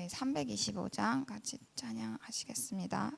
저희 325장 같이 찬양하시겠습니다.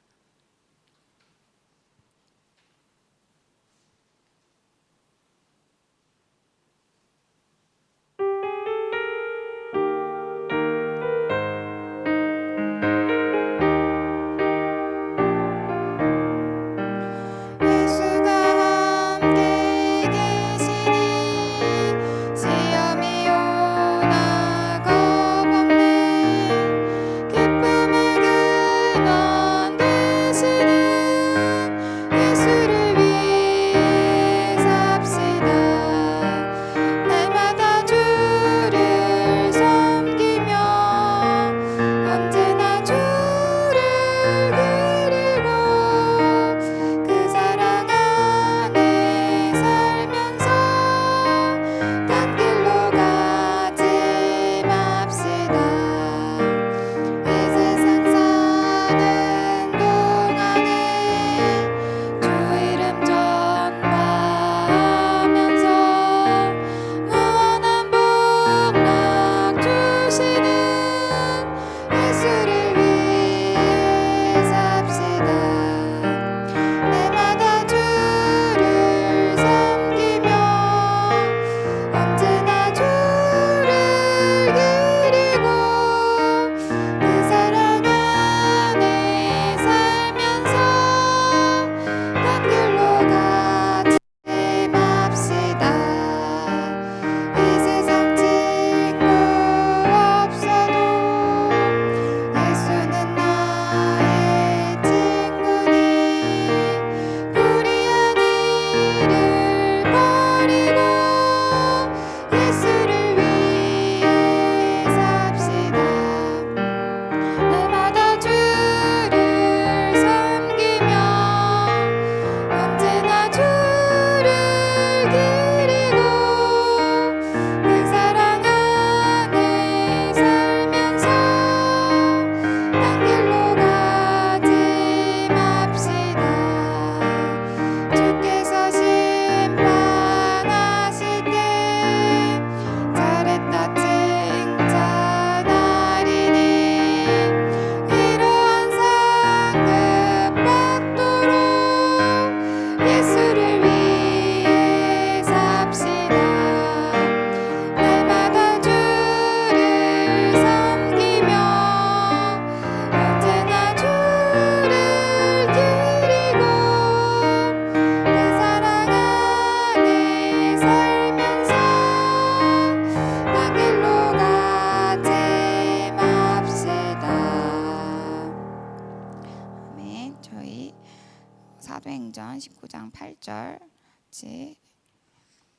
사도행전 19장 8절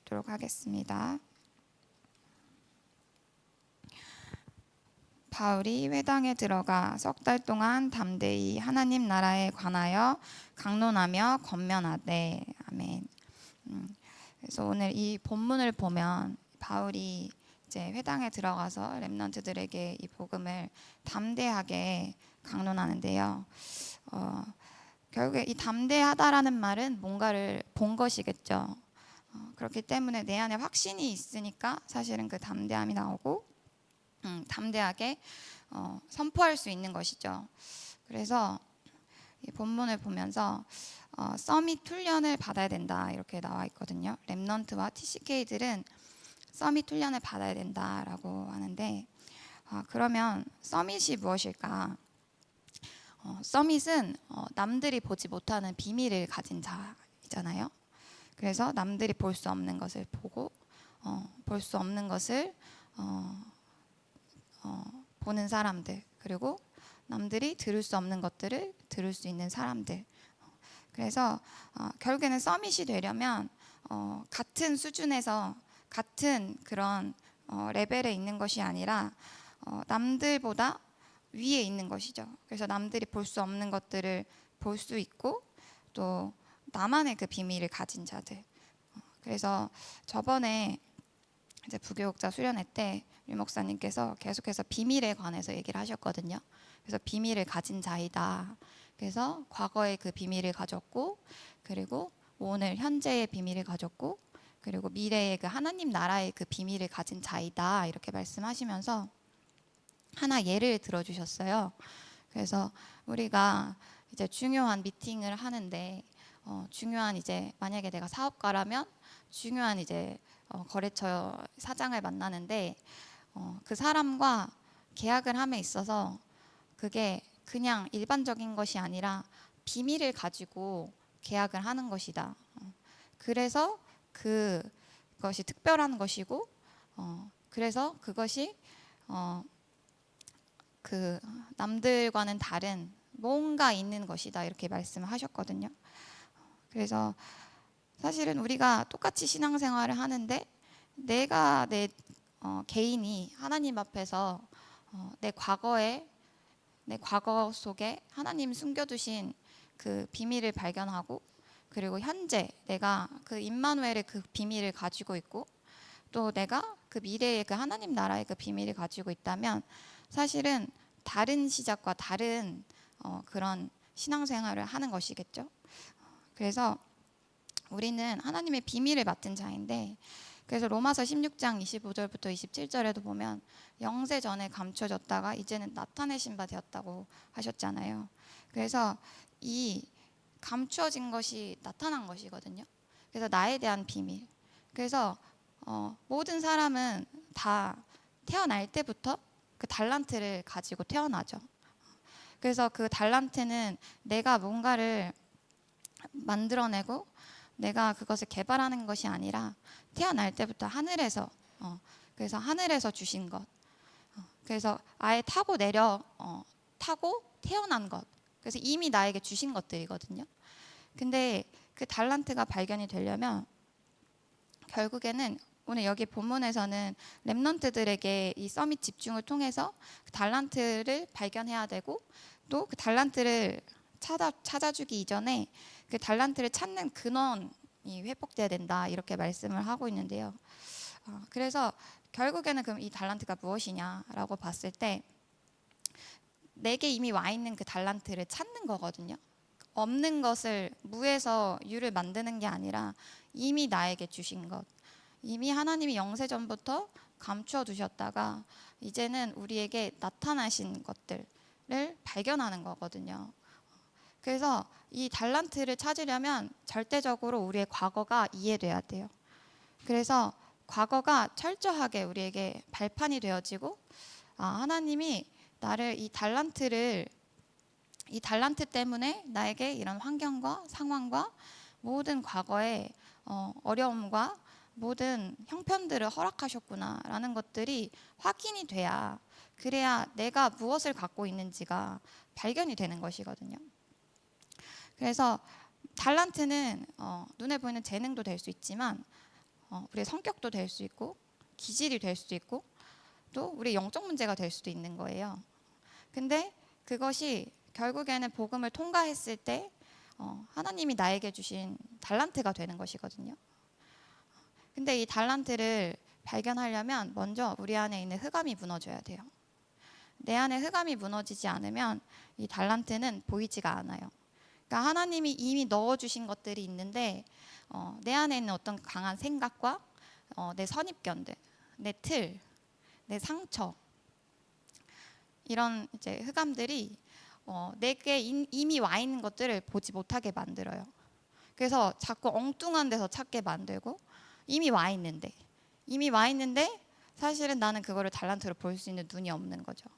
읽도록 하겠습니다. 바울이 회당에 들어가 석 달 동안 담대히 하나님 나라에 관하여 강론하며 권면하되. 아멘. 그래서 오늘 이 본문을 보면 바울이 이제 회당에 들어가서 렘넌트들에게 이 복음을 담대하게 강론하는데요. 결국에 이 담대하다라는 말은 뭔가를 본 것이겠죠. 그렇기 때문에 내 안에 확신이 있으니까 사실은 그 담대함이 나오고 담대하게 선포할 수 있는 것이죠. 그래서 이 본문을 보면서 서밋 훈련을 받아야 된다 이렇게 나와 있거든요. 렘넌트와 TCK들은 서밋 훈련을 받아야 된다라고 하는데, 그러면 서밋이 무엇일까? 서밋은 남들이 보지 못하는 비밀을 가진 자이잖아요. 그래서 남들이 볼 수 없는 것을 보고 볼 수 없는 것을 보는 사람들, 그리고 남들이 들을 수 없는 것들을 들을 수 있는 사람들. 그래서 결국에는 서밋이 되려면 같은 수준에서 같은 그런 레벨에 있는 것이 아니라 남들보다 위에 있는 것이죠. 그래서 남들이 볼 수 없는 것들을 볼 수 있고 또 나만의 그 비밀을 가진 자들. 그래서 저번에 이제 부교육자 수련회 때 유 목사님께서 계속해서 비밀에 관해서 얘기를 하셨거든요. 그래서 비밀을 가진 자이다. 그래서 과거의 그 비밀을 가졌고, 그리고 오늘 현재의 비밀을 가졌고, 그리고 미래의 그 하나님 나라의 그 비밀을 가진 자이다 이렇게 말씀하시면서 하나 예를 들어주셨어요. 그래서 우리가 이제 중요한 미팅을 하는데 중요한 이제 만약에 내가 사업가라면 중요한 이제 거래처 사장을 만나는데 그 사람과 계약을 함에 있어서 그게 그냥 일반적인 것이 아니라 비밀을 가지고 계약을 하는 것이다. 그래서 그것이 특별한 것이고 그래서 그것이 그 남들과는 다른 뭔가 있는 것이다 이렇게 말씀을 하셨거든요. 그래서 사실은 우리가 똑같이 신앙생활을 하는데 내가 내 개인이 하나님 앞에서 내 과거 속에 하나님 숨겨두신 그 비밀을 발견하고 그리고 현재 내가 그 임마누엘의 그 비밀을 가지고 있고 또 내가 그 미래의 그 하나님 나라의 그 비밀을 가지고 있다면 사실은 다른 시작과 다른 그런 신앙생활을 하는 것이겠죠. 그래서 우리는 하나님의 비밀을 맡은 자인데 그래서 로마서 16장 25절부터 27절에도 보면 영세 전에 감춰졌다가 이제는 나타내신 바 되었다고 하셨잖아요. 그래서 이 감추어진 것이 나타난 것이거든요. 그래서 나에 대한 비밀. 그래서 모든 사람은 다 태어날 때부터 그 달란트를 가지고 태어나죠. 그래서 그 달란트는 내가 뭔가를 만들어내고 내가 그것을 개발하는 것이 아니라 태어날 때부터 하늘에서 그래서 하늘에서 주신 것. 그래서 아예 타고 태어난 것. 그래서 이미 나에게 주신 것들이거든요. 근데 그 달란트가 발견이 되려면 결국에는 오늘 여기 본문에서는 렘넌트들에게 이 서밋 집중을 통해서 그 달란트를 발견해야 되고 또 그 달란트를 찾아주기 이전에 그 달란트를 찾는 근원이 회복돼야 된다 이렇게 말씀을 하고 있는데요. 그래서 결국에는 그럼 이 달란트가 무엇이냐라고 봤을 때 내게 이미 와 있는 그 달란트를 찾는 거거든요. 없는 것을 무에서 유를 만드는 게 아니라 이미 나에게 주신 것, 이미 하나님이 영세전부터 감추어 두셨다가 이제는 우리에게 나타나신 것들을 발견하는 거거든요. 그래서 이 달란트를 찾으려면 절대적으로 우리의 과거가 이해돼야 돼요. 그래서 과거가 철저하게 우리에게 발판이 되어지고 하나님이 나를 이 달란트 때문에 나에게 이런 환경과 상황과 모든 과거의 어려움과 모든 형편들을 허락하셨구나라는 것들이 확인이 돼야 그래야 내가 무엇을 갖고 있는지가 발견이 되는 것이거든요. 그래서 달란트는 눈에 보이는 재능도 될 수 있지만 우리의 성격도 될 수 있고 기질이 될 수도 있고 또 우리 영적 문제가 될 수도 있는 거예요. 근데 그것이 결국에는 복음을 통과했을 때 하나님이 나에게 주신 달란트가 되는 것이거든요. 근데 이 달란트를 발견하려면 먼저 우리 안에 있는 흑암이 무너져야 돼요. 내 안에 흑암이 무너지지 않으면 이 달란트는 보이지가 않아요. 그러니까 하나님이 이미 넣어주신 것들이 있는데 내 안에 있는 어떤 강한 생각과 내 선입견들, 내 틀, 내 상처 이런 이제 흑암들이 내게 이미 와 있는 것들을 보지 못하게 만들어요. 그래서 자꾸 엉뚱한 데서 찾게 만들고 이미 와 있는데 사실은 나는 그거를 달란트로 볼 수 있는 눈이 없는 거죠.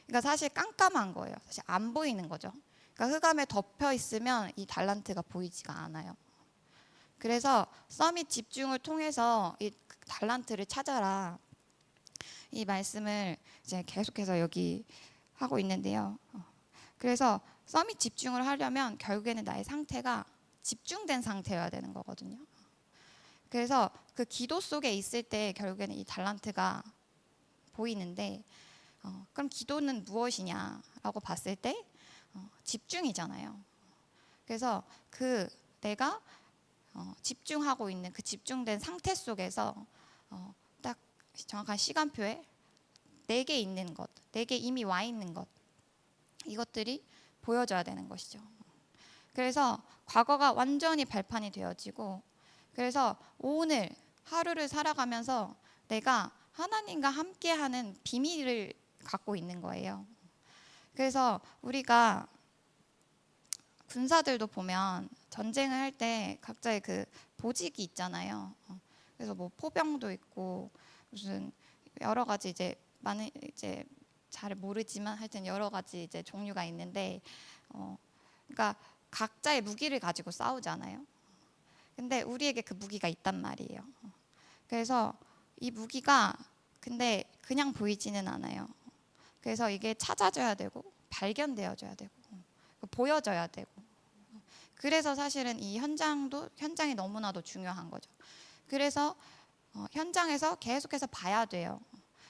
그러니까 사실 깜깜한 거예요. 사실 안 보이는 거죠. 그러니까 흑암에 덮여 있으면 이 달란트가 보이지가 않아요. 그래서 서밋 집중을 통해서 이 달란트를 찾아라. 이 말씀을 이제 계속해서 여기 하고 있는데요. 그래서 서밋 집중을 하려면 결국에는 나의 상태가 집중된 상태여야 되는 거거든요. 그래서 그 기도 속에 있을 때 결국에는 이 달란트가 보이는데 그럼 기도는 무엇이냐라고 봤을 때 집중이잖아요. 그래서 그 내가 집중하고 있는 그 집중된 상태 속에서 딱 정확한 시간표에 내게 있는 것, 내게 이미 와 있는 것 이것들이 보여져야 되는 것이죠. 그래서 과거가 완전히 발판이 되어지고 그래서 오늘 하루를 살아가면서 내가 하나님과 함께하는 비밀을 갖고 있는 거예요. 그래서 우리가 군사들도 보면 전쟁을 할 때 각자의 그 보직이 있잖아요. 그래서 뭐 포병도 있고 무슨 여러 가지 이제 많은 이제 잘 모르지만 하여튼 여러 가지 이제 종류가 있는데 그러니까 각자의 무기를 가지고 싸우잖아요. 근데 우리에게 그 무기가 있단 말이에요. 그래서 이 무기가 근데 그냥 보이지는 않아요. 그래서 이게 찾아져야 되고 발견되어져야 되고 보여져야 되고 그래서 사실은 이 현장이 너무나도 중요한 거죠. 그래서 현장에서 계속해서 봐야 돼요.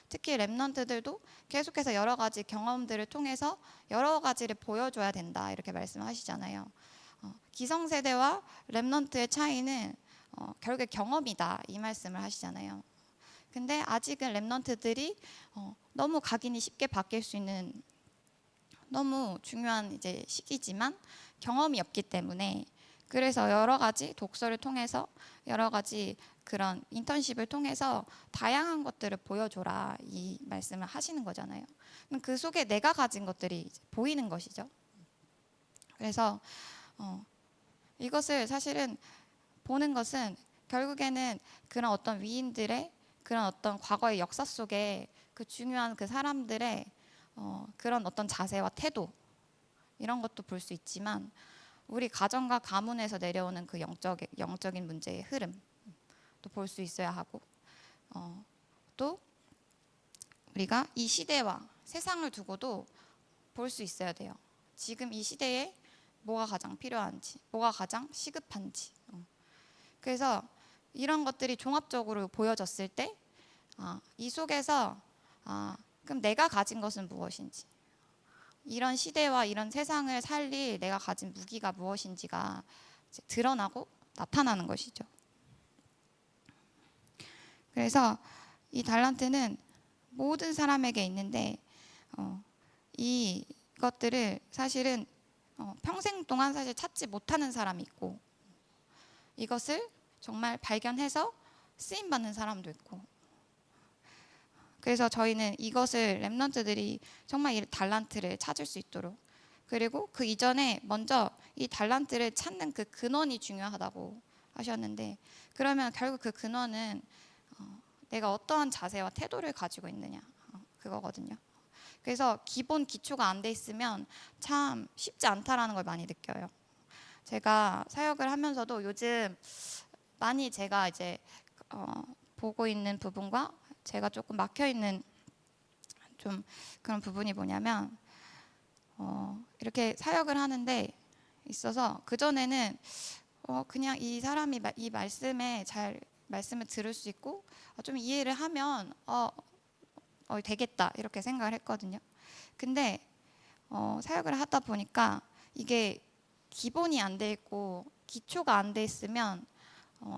특히 랩런트들도 계속해서 여러 가지 경험들을 통해서 여러 가지를 보여줘야 된다 이렇게 말씀하시잖아요. 기성세대와 랩런트의 차이는 결국에 경험이다 이 말씀을 하시잖아요. 근데 아직은 랩런트들이 너무 각인이 쉽게 바뀔 수 있는 너무 중요한 이제 시기지만 경험이 없기 때문에 그래서 여러 가지 독서를 통해서 여러 가지 그런 인턴십을 통해서 다양한 것들을 보여줘라 이 말씀을 하시는 거잖아요. 그럼 그 속에 내가 가진 것들이 이제 보이는 것이죠. 그래서 이것을 사실은 보는 것은 결국에는 그런 어떤 위인들의 그런 어떤 과거의 역사 속에 그 중요한 그 사람들의 그런 어떤 자세와 태도 이런 것도 볼 수 있지만 우리 가정과 가문에서 내려오는 그 영적인 문제의 흐름 또 볼 수 있어야 하고 또 우리가 이 시대와 세상을 두고도 볼 수 있어야 돼요. 지금 이 시대에 뭐가 가장 필요한지, 뭐가 가장 시급한지. 그래서 이런 것들이 종합적으로 보여졌을 때, 이 속에서 그럼 내가 가진 것은 무엇인지, 이런 시대와 이런 세상을 살릴 내가 가진 무기가 무엇인지가 이제 드러나고 나타나는 것이죠. 그래서 이 달란트는 모든 사람에게 있는데 이것들을 사실은 평생 동안 사실 찾지 못하는 사람이 있고 이것을 정말 발견해서 쓰임받는 사람도 있고 그래서 저희는 이것을 랩런트들이 정말 이 달란트를 찾을 수 있도록 그리고 그 이전에 먼저 이 달란트를 찾는 그 근원이 중요하다고 하셨는데 그러면 결국 그 근원은 내가 어떠한 자세와 태도를 가지고 있느냐 그거거든요. 그래서 기본 기초가 안 돼 있으면 참 쉽지 않다라는 걸 많이 느껴요. 제가 사역을 하면서도 요즘 많이 제가 이제 보고 있는 부분과 제가 조금 막혀 있는 좀 그런 부분이 뭐냐면 이렇게 사역을 하는데 있어서 그 전에는 그냥 이 사람이 이 말씀에 잘 말씀을 들을 수 있고 좀 이해를 하면 되겠다 이렇게 생각을 했거든요. 근데 사역을 하다 보니까 이게 기본이 안 돼 있고 기초가 안 돼 있으면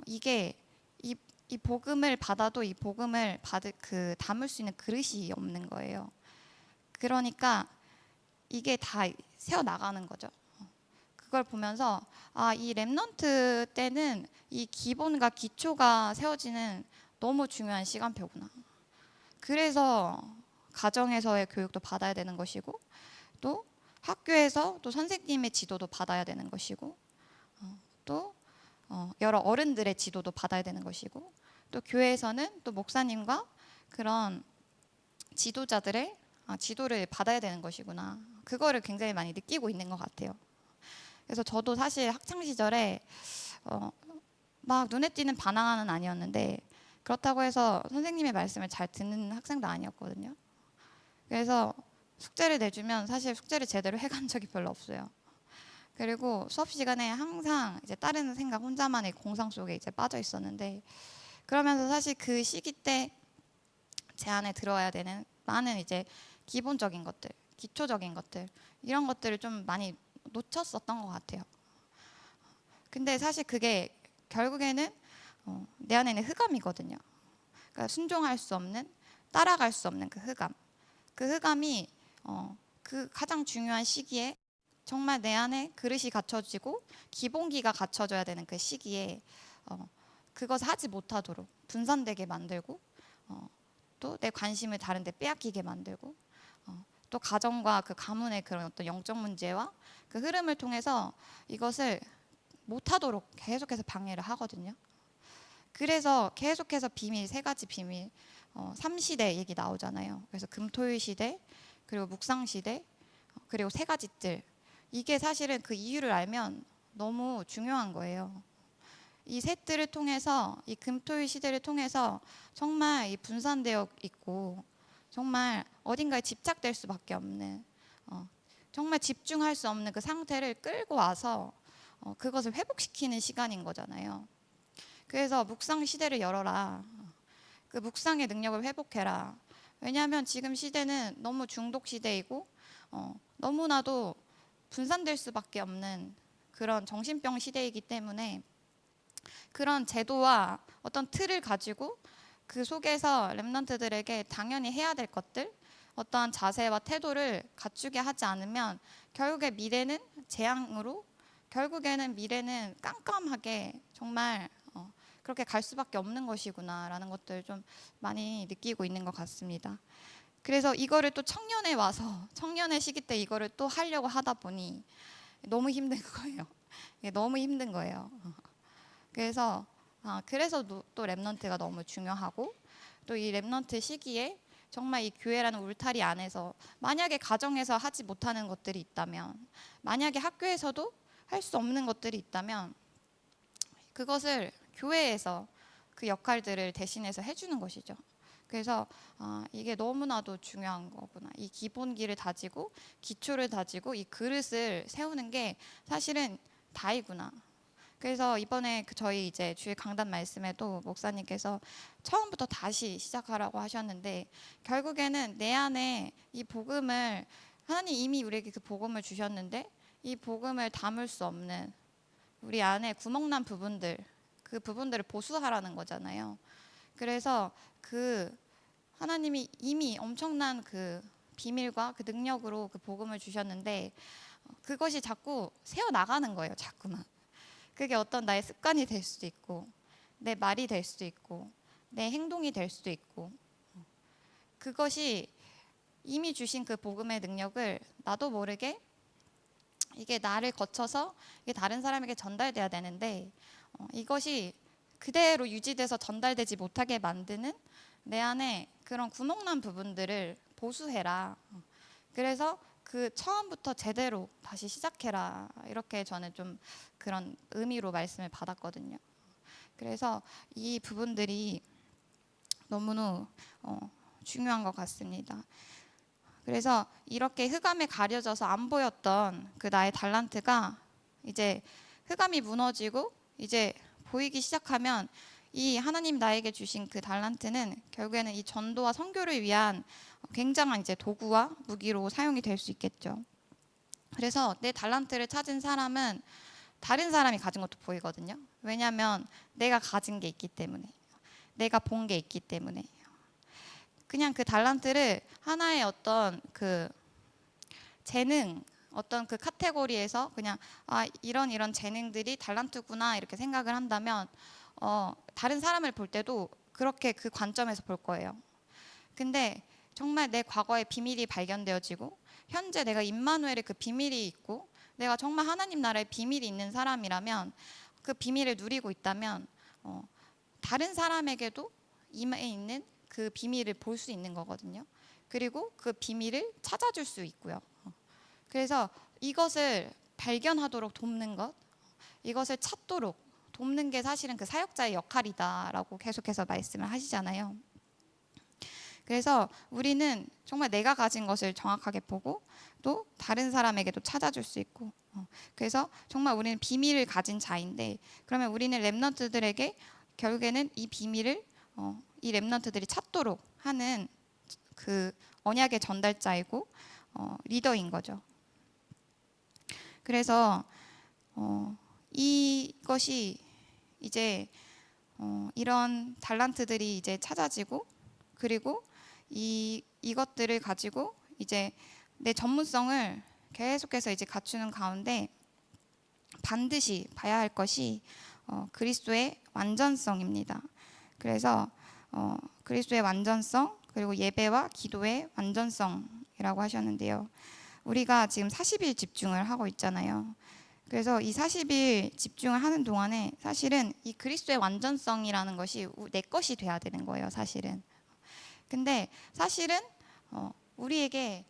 이게 이 복음을 받아도 이 복음을 담을 수 있는 그릇이 없는 거예요. 그러니까 이게 다 새어 나가는 거죠. 그걸 보면서 이 랩넌트 때는 이 기본과 기초가 세워지는 너무 중요한 시간표구나. 그래서 가정에서의 교육도 받아야 되는 것이고 또 학교에서 또 선생님의 지도도 받아야 되는 것이고 또 여러 어른들의 지도도 받아야 되는 것이고 또 교회에서는 또 목사님과 그런 지도자들의 지도를 받아야 되는 것이구나. 그거를 굉장히 많이 느끼고 있는 것 같아요. 그래서 저도 사실 학창 시절에 막 눈에 띄는 반항아는 아니었는데 그렇다고 해서 선생님의 말씀을 잘 듣는 학생도 아니었거든요. 그래서 숙제를 내주면 사실 숙제를 제대로 해간 적이 별로 없어요. 그리고 수업 시간에 항상 이제 다른 생각 혼자만의 공상 속에 이제 빠져 있었는데 그러면서 사실 그 시기 때 제 안에 들어야 되는 많은 이제 기본적인 것들, 기초적인 것들 이런 것들을 좀 많이 놓쳤었던 것 같아요. 근데 사실 그게 결국에는 내 안에 있는 흑암이거든요. 그러니까 순종할 수 없는, 따라갈 수 없는 그 흑암. 그 흑암이 그 가장 중요한 시기에 정말 내 안에 그릇이 갖춰지고 기본기가 갖춰져야 되는 그 시기에 그것을 하지 못하도록 분산되게 만들고 또 내 관심을 다른 데 빼앗기게 만들고 또 가정과 그 가문의 그런 어떤 영적 문제와 그 흐름을 통해서 이것을 못하도록 계속해서 방해를 하거든요. 그래서 계속해서 비밀, 세 가지 비밀, 3시대 얘기 나오잖아요. 그래서 금토일 시대, 그리고 묵상 시대, 그리고 세 가지 뜰. 이게 사실은 그 이유를 알면 너무 중요한 거예요. 이 세 뜰을 통해서, 이 금토일 시대를 통해서 정말 이 분산되어 있고 정말 어딘가에 집착될 수밖에 없는, 정말 집중할 수 없는 그 상태를 끌고 와서 그것을 회복시키는 시간인 거잖아요. 그래서 묵상 시대를 열어라. 그 묵상의 능력을 회복해라. 왜냐하면 지금 시대는 너무 중독 시대이고 너무나도 분산될 수밖에 없는 그런 정신병 시대이기 때문에 그런 제도와 어떤 틀을 가지고 그 속에서 렘넌트들에게 당연히 해야 될 것들, 어떠한 자세와 태도를 갖추게 하지 않으면 결국에 미래는 재앙으로, 결국에는 미래는 깜깜하게 정말 그렇게 갈 수밖에 없는 것이구나라는 것들 좀 많이 느끼고 있는 것 같습니다. 그래서 이거를 또 청년에 와서 청년의 시기 때 이거를 또 하려고 하다 보니 너무 힘든 거예요. 이게 너무 힘든 거예요. 그래서 또 렘넌트가 너무 중요하고, 또 이 렘넌트 시기에 정말 이 교회라는 울타리 안에서 만약에 가정에서 하지 못하는 것들이 있다면, 만약에 학교에서도 할 수 없는 것들이 있다면 그것을 교회에서 그 역할들을 대신해서 해주는 것이죠. 그래서 이게 너무나도 중요한 거구나. 이 기본기를 다지고 기초를 다지고 이 그릇을 세우는 게 사실은 다이구나. 그래서 이번에 저희 이제 주일 강단 말씀에도 목사님께서 처음부터 다시 시작하라고 하셨는데, 결국에는 내 안에 이 복음을, 하나님 이미 우리에게 그 복음을 주셨는데 이 복음을 담을 수 없는 우리 안에 구멍난 부분들, 그 부분들을 보수하라는 거잖아요. 그래서 그 하나님이 이미 엄청난 그 비밀과 그 능력으로 그 복음을 주셨는데 그것이 자꾸 새어나가는 거예요. 자꾸만. 그게 어떤 나의 습관이 될 수도 있고, 내 말이 될 수도 있고, 내 행동이 될 수도 있고, 그것이 이미 주신 그 복음의 능력을 나도 모르게 이게 나를 거쳐서 이게 다른 사람에게 전달돼야 되는데 이것이 그대로 유지돼서 전달되지 못하게 만드는 내 안에 그런 구멍난 부분들을 보수해라. 그래서 그 처음부터 제대로 다시 시작해라. 이렇게 저는 좀 그런 의미로 말씀을 받았거든요. 그래서 이 부분들이 너무나 중요한 것 같습니다. 그래서 이렇게 흑암에 가려져서 안 보였던 그 나의 달란트가 이제 흑암이 무너지고 이제 보이기 시작하면 이 하나님 나에게 주신 그 달란트는 결국에는 이 전도와 선교를 위한 굉장한 이제 도구와 무기로 사용이 될 수 있겠죠. 그래서 내 달란트를 찾은 사람은 다른 사람이 가진 것도 보이거든요. 왜냐하면 내가 가진 게 있기 때문에, 내가 본 게 있기 때문에. 그냥 그 달란트를 하나의 어떤 그 재능, 어떤 그 카테고리에서 그냥 이런 재능들이 달란트구나 이렇게 생각을 한다면 다른 사람을 볼 때도 그렇게 그 관점에서 볼 거예요. 근데 정말 내 과거의 비밀이 발견되어지고 현재 내가 임마누엘의 그 비밀이 있고 내가 정말 하나님 나라의 비밀이 있는 사람이라면, 그 비밀을 누리고 있다면 다른 사람에게도 임에 있는 그 비밀을 볼 수 있는 거거든요. 그리고 그 비밀을 찾아줄 수 있고요. 그래서 이것을 발견하도록 돕는 것, 이것을 찾도록 돕는 게 사실은 그 사역자의 역할이다라고 계속해서 말씀을 하시잖아요. 그래서 우리는 정말 내가 가진 것을 정확하게 보고 또 다른 사람에게도 찾아줄 수 있고, 그래서 정말 우리는 비밀을 가진 자인데, 그러면 우리는 렘넌트들에게 결국에는 이 비밀을 이 렘넌트들이 찾도록 하는 그 언약의 전달자이고 리더인 거죠. 그래서 이것이 이제 이런 달란트들이 이제 찾아지고, 그리고 이것들을 가지고 이제 내 전문성을 계속해서 이제 갖추는 가운데 반드시 봐야 할 것이 그리스도의 완전성입니다. 그래서 그리스도의 완전성, 그리고 예배와 기도의 완전성에 집중이라고 하셨는데요. 우리가 지금 40일 집중을 하고 있잖아요. 그래서 이 40일 집중을 하는 동안에 사실은 이 그리스도의 완전성이라는 것이 내 것이 돼야 되는 거예요, 사실은. 근데 사실은 우리에게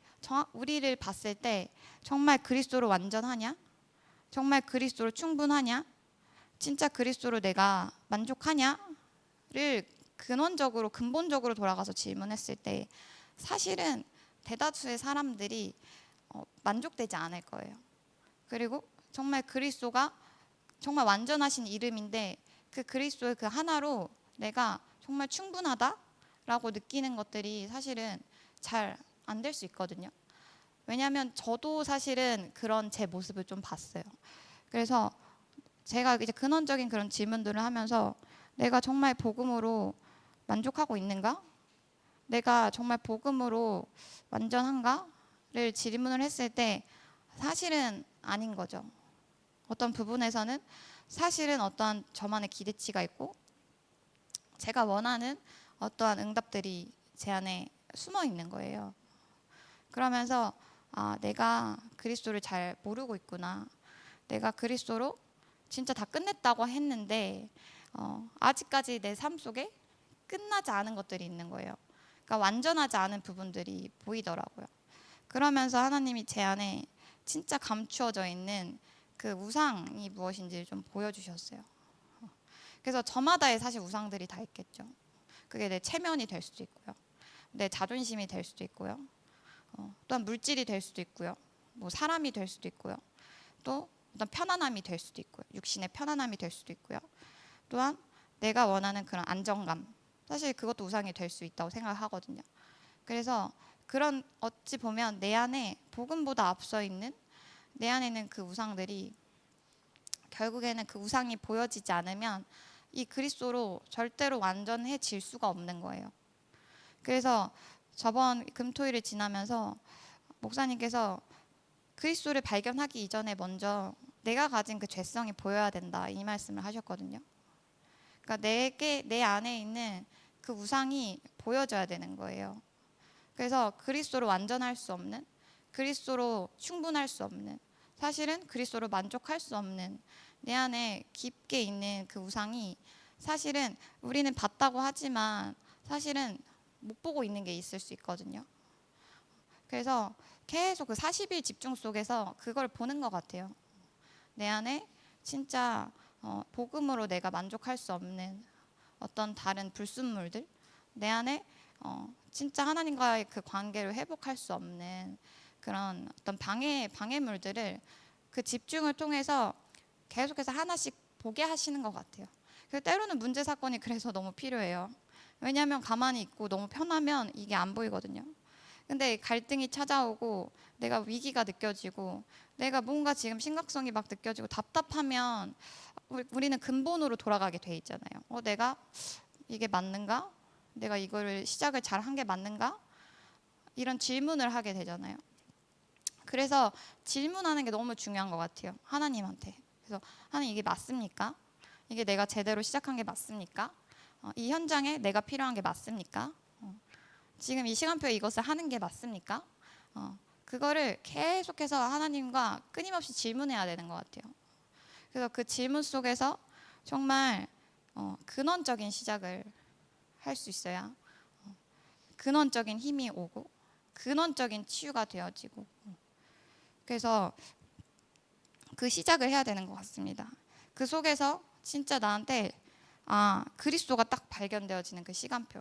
우리를 봤을 때 정말 그리스도로 완전하냐? 정말 그리스도로 충분하냐? 진짜 그리스도로 내가 만족하냐를 근본적으로 돌아가서 질문했을 때 사실은 대다수의 사람들이 만족되지 않을 거예요. 그리고 정말 그리스도가 정말 완전하신 이름인데 그 그리스도의 그 하나로 내가 정말 충분하다라고 느끼는 것들이 사실은 잘 안 될 수 있거든요. 왜냐하면 저도 사실은 그런 제 모습을 좀 봤어요. 그래서 제가 이제 근원적인 그런 질문들을 하면서 내가 정말 복음으로 만족하고 있는가? 내가 정말 복음으로 완전한가?를 질문을 했을 때 사실은 아닌 거죠. 어떤 부분에서는 사실은 어떠한 저만의 기대치가 있고 제가 원하는 어떠한 응답들이 제 안에 숨어 있는 거예요. 그러면서 내가 그리스도를 잘 모르고 있구나. 내가 그리스도로 진짜 다 끝냈다고 했는데 아직까지 내 삶 속에 끝나지 않은 것들이 있는 거예요. 그러니까 완전하지 않은 부분들이 보이더라고요. 그러면서 하나님이 제 안에 진짜 감추어져 있는 그 우상이 무엇인지 좀 보여주셨어요. 그래서 저마다의 사실 우상들이 다 있겠죠. 그게 내 체면이 될 수도 있고요. 내 자존심이 될 수도 있고요. 또한 물질이 될 수도 있고요. 뭐 사람이 될 수도 있고요. 또 어떤 편안함이 될 수도 있고요. 육신의 편안함이 될 수도 있고요. 또한 내가 원하는 그런 안정감. 사실 그것도 우상이 될 수 있다고 생각하거든요. 그래서 그런 어찌 보면 내 안에 복음보다 앞서 있는 내 안에 있는 그 우상들이 결국에는 그 우상이 보여지지 않으면 이 그리스도로 절대로 완전해질 수가 없는 거예요. 그래서 저번 금토일을 지나면서 목사님께서 그리스도를 발견하기 이전에 먼저 내가 가진 그 죄성이 보여야 된다 이 말씀을 하셨거든요. 그러니까 내 안에 있는 그 우상이 보여져야 되는 거예요. 그래서 그리스도로 완전할 수 없는, 그리스도로 충분할 수 없는, 사실은 그리스도로 만족할 수 없는 내 안에 깊게 있는 그 우상이 사실은 우리는 봤다고 하지만 사실은 못 보고 있는 게 있을 수 있거든요. 그래서 계속 그 40일 집중 속에서 그걸 보는 것 같아요. 내 안에 진짜 복음으로 내가 만족할 수 없는 어떤 다른 불순물들, 내 안에 진짜 하나님과의 그 관계를 회복할 수 없는 그런 어떤 방해물들을 그 집중을 통해서 계속해서 하나씩 보게 하시는 것 같아요. 그래서 때로는 문제 사건이 그래서 너무 필요해요. 왜냐하면 가만히 있고 너무 편하면 이게 안 보이거든요. 근데 갈등이 찾아오고 내가 위기가 느껴지고 내가 뭔가 지금 심각성이 막 느껴지고 답답하면 우리는 근본으로 돌아가게 돼 있잖아요. 내가 이게 맞는가? 내가 이거를 시작을 잘 한 게 맞는가? 이런 질문을 하게 되잖아요. 그래서 질문하는 게 너무 중요한 것 같아요. 하나님한테. 그래서 하나님 이게 맞습니까? 이게 내가 제대로 시작한 게 맞습니까? 이 현장에 내가 필요한 게 맞습니까? 지금 이 시간표에 이것을 하는 게 맞습니까? 그거를 계속해서 하나님과 끊임없이 질문해야 되는 것 같아요. 그래서 그 질문 속에서 정말 근원적인 시작을 할 수 있어야 근원적인 힘이 오고 근원적인 치유가 되어지고 그래서 그 시작을 해야 되는 것 같습니다. 그 속에서 진짜 나한테 그리스도가 딱 발견되어지는 그 시간표.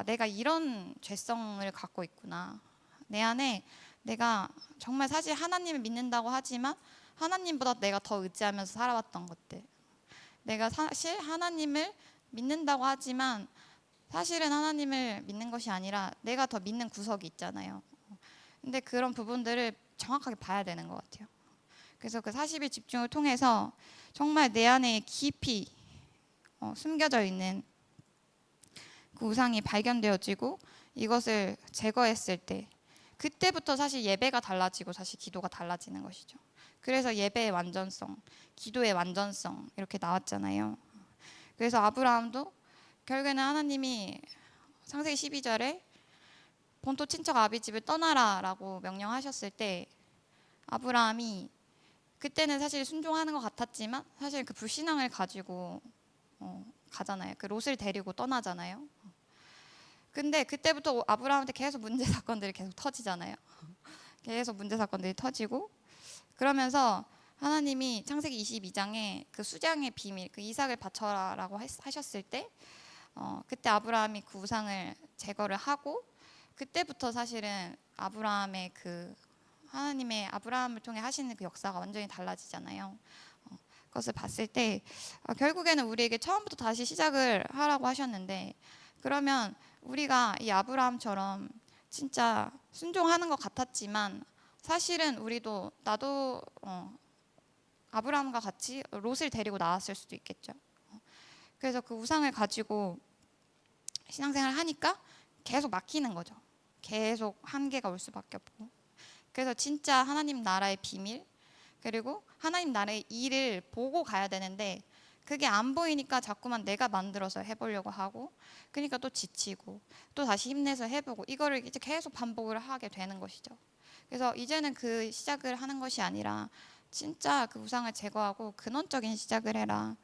내가 이런 죄성을 갖고 있구나. 내 안에 내가 정말 사실 하나님을 믿는다고 하지만 하나님보다 내가 더 의지하면서 살아왔던 것들. 내가 사실 하나님을 믿는다고 하지만 사실은 하나님을 믿는 것이 아니라 내가 더 믿는 구석이 있잖아요. 근데 그런 부분들을 정확하게 봐야 되는 것 같아요. 그래서 그 40일 집중을 통해서 정말 내 안에 깊이 숨겨져 있는 그 우상이 발견되어지고 이것을 제거했을 때 그때부터 사실 예배가 달라지고 사실 기도가 달라지는 것이죠. 그래서 예배의 완전성, 기도의 완전성 이렇게 나왔잖아요. 그래서 아브라함도 결국에는 하나님이 창세기 12절에 본토 친척 아비 집을 떠나라라고 명령하셨을 때 아브라함이 그때는 사실 순종하는 것 같았지만 사실 그 불신앙을 가지고 가잖아요. 그 롯을 데리고 떠나잖아요. 근데 그때부터 아브라함한테 계속 문제 사건들이 계속 터지잖아요. 계속 문제 사건들이 터지고 그러면서 하나님이 창세기 22장에 그 수장의 비밀, 그 이삭을 바쳐라라고 하셨을 때 그때 아브라함이 그 우상을 제거를 하고 그때부터 사실은 아브라함의 그 하나님의 아브라함을 통해 하시는 그 역사가 완전히 달라지잖아요. 그것을 봤을 때 결국에는 우리에게 처음부터 다시 시작을 하라고 하셨는데 그러면 우리가 이 아브라함처럼 진짜 순종하는 것 같았지만 사실은 우리도 나도 아브라함과 같이 롯을 데리고 나왔을 수도 있겠죠. 그래서 그 우상을 가지고 신앙생활을 하니까 계속 막히는 거죠. 계속 한계가 올 수밖에 없고. 그래서 진짜 하나님 나라의 비밀 그리고 하나님 나라의 일을 보고 가야 되는데 그게 안 보이니까 자꾸만 내가 만들어서 해보려고 하고 그러니까 또 지치고 또 다시 힘내서 해보고 이거를 이제 계속 반복을 하게 되는 것이죠. 그래서 이제는 그 시작을 하는 것이 아니라 진짜 그 우상을 제거하고 근원적인 시작을 해라.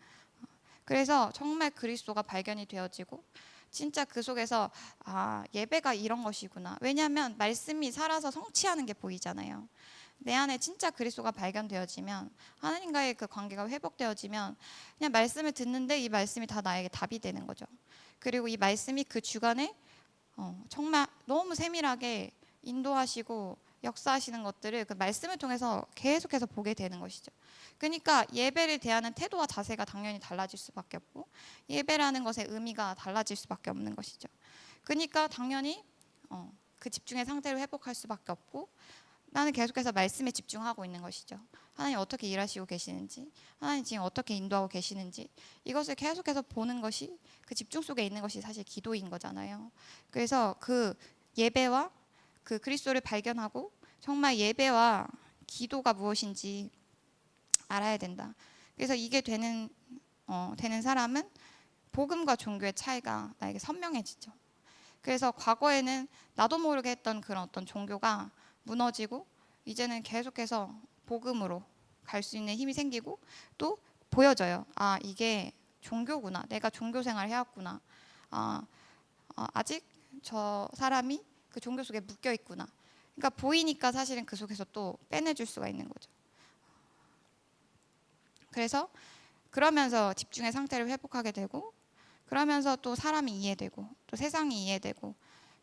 그래서 정말 그리스도가 발견이 되어지고 진짜 그 속에서 예배가 이런 것이구나. 왜냐하면 말씀이 살아서 성취하는 게 보이잖아요. 내 안에 진짜 그리스도가 발견되어지면 하나님과의 그 관계가 회복되어지면 그냥 말씀을 듣는데 이 말씀이 다 나에게 답이 되는 거죠. 그리고 이 말씀이 그 주간에 정말 너무 세밀하게 인도하시고 역사하시는 것들을 그 말씀을 통해서 계속해서 보게 되는 것이죠. 그러니까 예배를 대하는 태도와 자세가 당연히 달라질 수밖에 없고 예배라는 것의 의미가 달라질 수밖에 없는 것이죠. 그러니까 당연히 그 집중의 상태를 회복할 수밖에 없고 나는 계속해서 말씀에 집중하고 있는 것이죠. 하나님 어떻게 일하시고 계시는지, 하나님 지금 어떻게 인도하고 계시는지 이것을 계속해서 보는 것이 그 집중 속에 있는 것이 사실 기도인 거잖아요. 그래서 그 예배와 그 그리스도를 발견하고 정말 예배와 기도가 무엇인지 알아야 된다. 그래서 이게 되는 사람은 복음과 종교의 차이가 나에게 선명해지죠. 그래서 과거에는 나도 모르게 했던 그런 어떤 종교가 무너지고 이제는 계속해서 복음으로 갈 수 있는 힘이 생기고 또 보여져요. 이게 종교구나. 내가 종교 생활을 해왔구나. 아직 저 사람이 그 종교 속에 묶여 있구나. 그러니까 보이니까 사실은 그 속에서 또 빼내줄 수가 있는 거죠. 그래서 그러면서 집중의 상태를 회복하게 되고 그러면서 또 사람이 이해되고 또 세상이 이해되고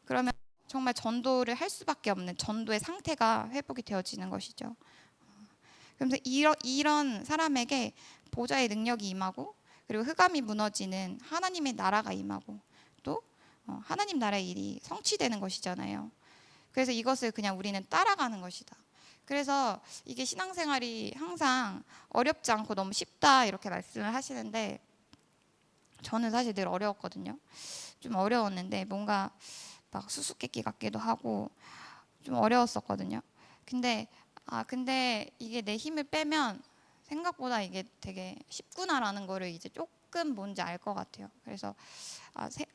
그러면 정말 전도를 할 수밖에 없는 전도의 상태가 회복이 되어지는 것이죠. 그래서 이런 사람에게 보좌의 능력이 임하고 그리고 흑암이 무너지는 하나님의 나라가 임하고 또 하나님 나라의 일이 성취되는 것이잖아요. 그래서 이것을 그냥 우리는 따라가는 것이다. 그래서 이게 신앙생활이 항상 어렵지 않고 너무 쉽다 이렇게 말씀을 하시는데 저는 사실 늘 어려웠거든요. 좀 어려웠는데 뭔가 막 수수께끼 같기도 하고 좀 어려웠었거든요. 근데 이게 내 힘을 빼면 생각보다 이게 되게 쉽구나라는 거를 이제 조금 뭔지 알 것 같아요. 그래서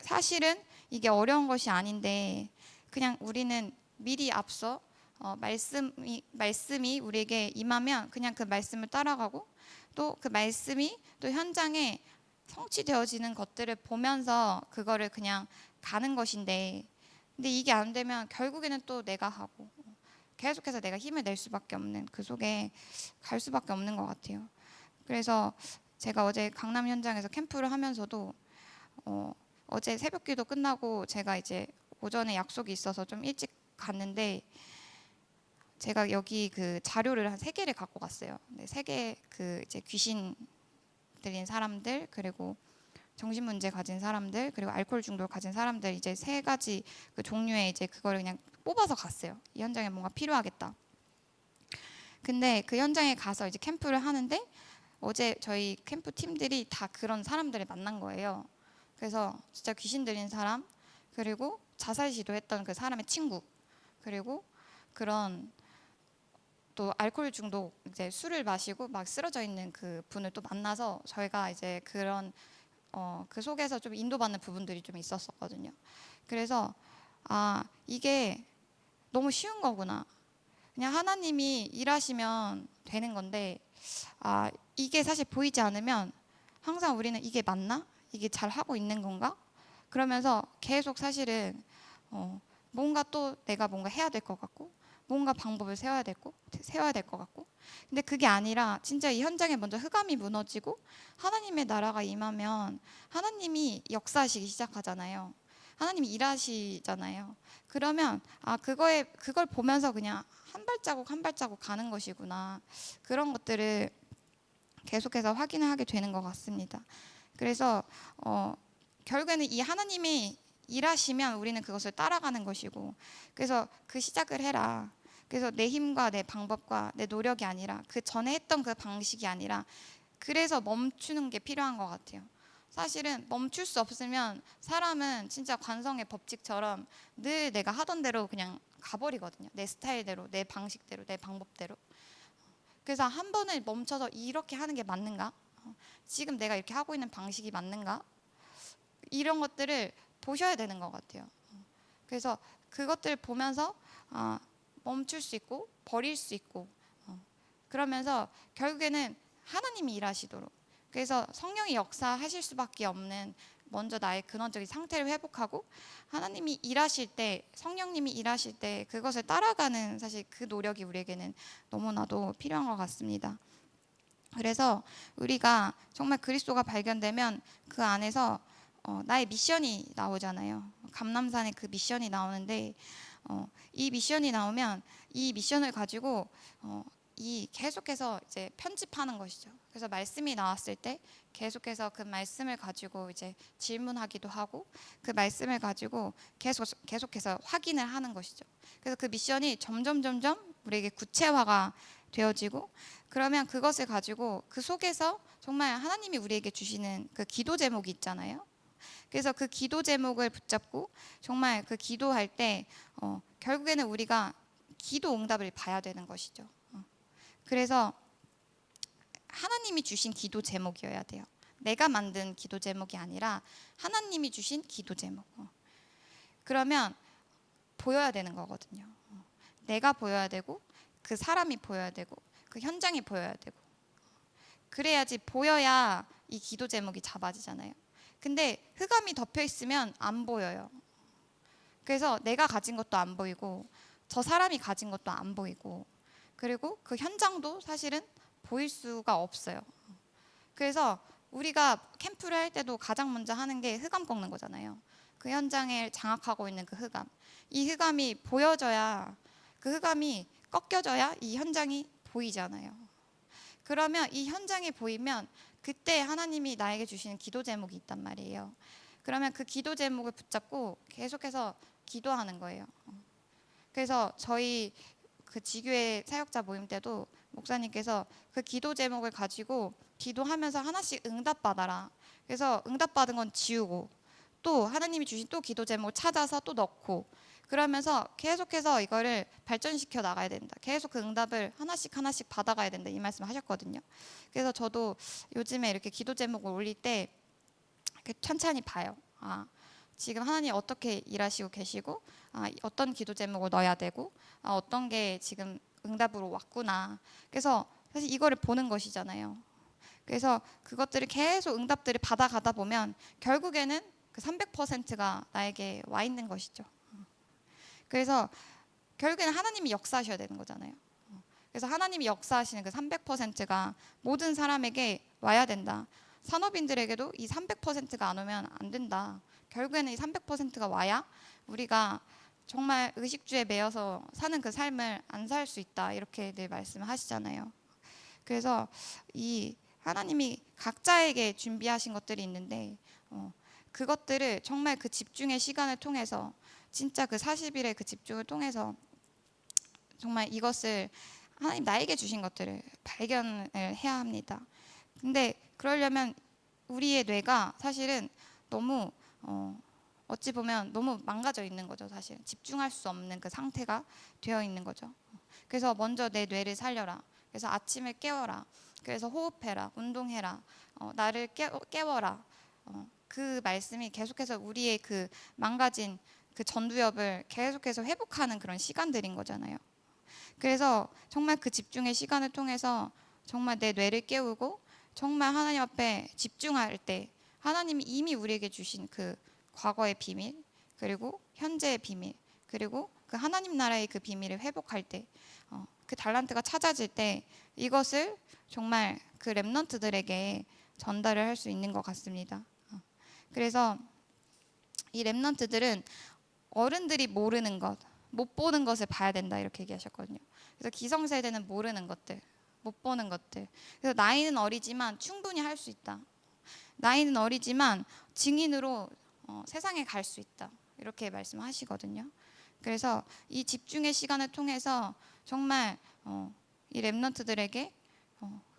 사실은 이게 어려운 것이 아닌데 그냥 우리는 미리 앞서 말씀이 우리에게 임하면 그냥 그 말씀을 따라가고 또 그 말씀이 또 현장에 성취되어지는 것들을 보면서 그거를 그냥 가는 것인데 근데 이게 안 되면 결국에는 또 내가 하고 계속해서 내가 힘을 낼 수밖에 없는 그 속에 갈 수밖에 없는 것 같아요. 그래서 제가 어제 강남 현장에서 캠프를 하면서도 어제 새벽기도 끝나고 제가 이제 오전에 약속이 있어서 좀 일찍 갔는데 제가 여기 그 자료를 한 3개를 갖고 갔어요. 네, 3개 그 이제 귀신 들린 사람들 그리고 정신 문제 가진 사람들 그리고 알코올 중독 가진 사람들 이제 3가지 그 종류의 이제 그거를 그냥 뽑아서 갔어요. 이 현장에 뭔가 필요하겠다. 근데 그 현장에 가서 이제 캠프를 하는데 어제 저희 캠프 팀들이 다 그런 사람들을 만난 거예요. 그래서 진짜 귀신 들린 사람 그리고 자살 시도했던 그 사람의 친구 그리고 그런 또 알코올 중독 이제 술을 마시고 막 쓰러져 있는 그 분을 또 만나서 저희가 이제 그런 그 속에서 좀 인도받는 부분들이 좀 있었었거든요. 그래서 아, 이게 너무 쉬운 거구나. 그냥 하나님이 일하시면 되는 건데, 아, 이게 사실 보이지 않으면 항상 우리는 이게 맞나? 이게 잘 하고 있는 건가? 그러면서 계속 사실은 어, 뭔가 또 내가 뭔가 해야 될 것 같고, 뭔가 방법을 세워야 될 것 같고. 근데 그게 아니라 진짜 이 현장에 먼저 흑암이 무너지고 하나님의 나라가 임하면 하나님이 역사하시기 시작하잖아요. 하나님이 일하시잖아요. 그러면 아, 그걸 보면서 그냥 한 발자국 한 발자국 가는 것이구나. 그런 것들을 계속해서 확인을 하게 되는 것 같습니다. 그래서 어, 결국에는 이 하나님이 일하시면 우리는 그것을 따라가는 것이고, 그래서 그 시작을 해라. 그래서 내 힘과 내 방법과 내 노력이 아니라 그 전에 했던 그 방식이 아니라, 그래서 멈추는 게 필요한 것 같아요. 사실은 멈출 수 없으면 사람은 진짜 관성의 법칙처럼 늘 내가 하던 대로 그냥 가버리거든요. 내 스타일대로, 내 방식대로, 내 방법대로. 그래서 한 번을 멈춰서 이렇게 하는 게 맞는가? 지금 내가 이렇게 하고 있는 방식이 맞는가? 이런 것들을 보셔야 되는 것 같아요. 그래서 그것들을 보면서 아, 멈출 수 있고 버릴 수 있고, 그러면서 결국에는 하나님이 일하시도록, 그래서 성령이 역사하실 수밖에 없는, 먼저 나의 근원적인 상태를 회복하고 하나님이 일하실 때, 성령님이 일하실 때 그것을 따라가는, 사실 그 노력이 우리에게는 너무나도 필요한 것 같습니다. 그래서 우리가 정말 그리스도가 발견되면 그 안에서 나의 미션이 나오잖아요. 감람산에 그 미션이 나오는데, 이 미션이 나오면 이 미션을 가지고 이 계속해서 이제 편집하는 것이죠. 그래서 말씀이 나왔을 때 계속해서 그 말씀을 가지고 이제 질문하기도 하고, 그 말씀을 가지고 계속해서 확인을 하는 것이죠. 그래서 그 미션이 점점 우리에게 구체화가 되어지고, 그러면 그것을 가지고 그 속에서 정말 하나님이 우리에게 주시는 그 기도 제목이 있잖아요. 그래서 그 기도 제목을 붙잡고 정말 그 기도할 때 결국에는 우리가 기도 응답을 봐야 되는 것이죠. 그래서 하나님이 주신 기도 제목이어야 돼요. 내가 만든 기도 제목이 아니라 하나님이 주신 기도 제목. 그러면 보여야 되는 거거든요. 내가 보여야 되고, 그 사람이 보여야 되고, 그 현장이 보여야 되고. 그래야지, 보여야 이 기도 제목이 잡아지잖아요. 근데 흑암이 덮여 있으면 안 보여요. 그래서 내가 가진 것도 안 보이고, 저 사람이 가진 것도 안 보이고, 그리고 그 현장도 사실은 보일 수가 없어요. 그래서 우리가 캠프를 할 때도 가장 먼저 하는 게 흑암 꺾는 거잖아요. 그 현장을 장악하고 있는 그 흑암. 이 흑암이 보여져야, 그 흑암이 꺾여져야 이 현장이 보이잖아요. 그러면 이 현장이 보이면 그때 하나님이 나에게 주시는 기도 제목이 있단 말이에요. 그러면 그 기도 제목을 붙잡고 계속해서 기도하는 거예요. 그래서 저희 그 지교회 사역자 모임 때도 목사님께서 그 기도 제목을 가지고 기도하면서 하나씩 응답받아라. 그래서 응답받은 건 지우고, 또 하나님이 주신 또 기도 제목을 찾아서 또 넣고, 그러면서 계속해서 이거를 발전시켜 나가야 된다. 계속 그 응답을 하나씩 하나씩 받아가야 된다. 이 말씀 하셨거든요. 그래서 저도 요즘에 이렇게 기도 제목을 올릴 때 이렇게 천천히 봐요. 아, 지금 하나님 어떻게 일하시고 계시고, 아, 어떤 기도 제목을 넣어야 되고, 아, 어떤 게 지금 응답으로 왔구나. 그래서 사실 이거를 보는 것이잖아요. 그래서 그것들을 계속 응답들을 받아가다 보면 결국에는 그 300%가 나에게 와 있는 것이죠. 그래서 결국에는 하나님이 역사하셔야 되는 거잖아요. 그래서 하나님이 역사하시는 그 300%가 모든 사람에게 와야 된다. 산업인들에게도 이 300%가 안 오면 안 된다. 결국에는 이 300%가 와야 우리가 정말 의식주에 매여서 사는 그 삶을 안 살 수 있다. 이렇게 늘 말씀하시잖아요. 그래서 이 하나님이 각자에게 준비하신 것들이 있는데, 그것들을 정말 그 집중의 시간을 통해서, 진짜 그 40일의 그 집중을 통해서 정말 이것을, 하나님 나에게 주신 것들을 발견을 해야 합니다. 근데 그러려면 우리의 뇌가 사실은 너무 어찌 보면 너무 망가져 있는 거죠. 사실 집중할 수 없는 그 상태가 되어 있는 거죠. 그래서 먼저 내 뇌를 살려라. 그래서 아침에 깨워라. 그래서 호흡해라, 운동해라, 나를 깨워라. 그 말씀이 계속해서 우리의 그 망가진 그 전두엽을 계속해서 회복하는 그런 시간들인 거잖아요. 그래서 정말 그 집중의 시간을 통해서 정말 내 뇌를 깨우고 정말 하나님 앞에 집중할 때 하나님이 이미 우리에게 주신 그 과거의 비밀, 그리고 현재의 비밀, 그리고 그 하나님 나라의 그 비밀을 회복할 때, 그 달란트가 찾아질 때 이것을 정말 그 렘넌트들에게 전달을 할 수 있는 것 같습니다. 그래서 이 렘넌트들은 어른들이 모르는 것, 못 보는 것을 봐야 된다 이렇게 얘기하셨거든요. 그래서 기성세대는 모르는 것들, 못 보는 것들. 그래서 나이는 어리지만 충분히 할 수 있다. 나이는 어리지만 증인으로 세상에 갈 수 있다. 이렇게 말씀하시거든요. 그래서 이 집중의 시간을 통해서 정말 이 렘넌트들에게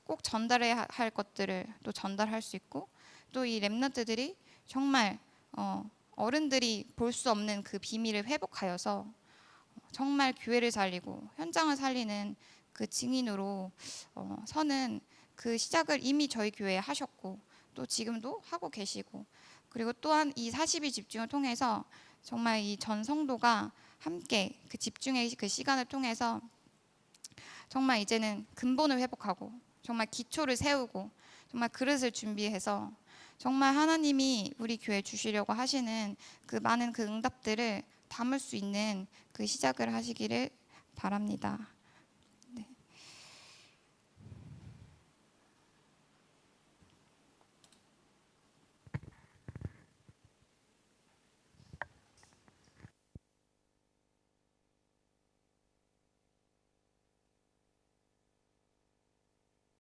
꼭 전달해야 할 것들을 또 전달할 수 있고, 또 이 렘넌트들이 정말 어른들이 볼 수 없는 그 비밀을 회복하여서 정말 교회를 살리고 현장을 살리는 그 증인으로 서는 그 시작을 이미 저희 교회에 하셨고 또 지금도 하고 계시고, 그리고 또한 이 40일 집중을 통해서 정말 이 전 성도가 함께 그 집중의 그 시간을 통해서 정말 이제는 근본을 회복하고 정말 기초를 세우고 정말 그릇을 준비해서 정말 하나님이 우리 교회에 주시려고 하시는 그 많은 그 응답들을 담을 수 있는 그 시작을 하시기를 바랍니다.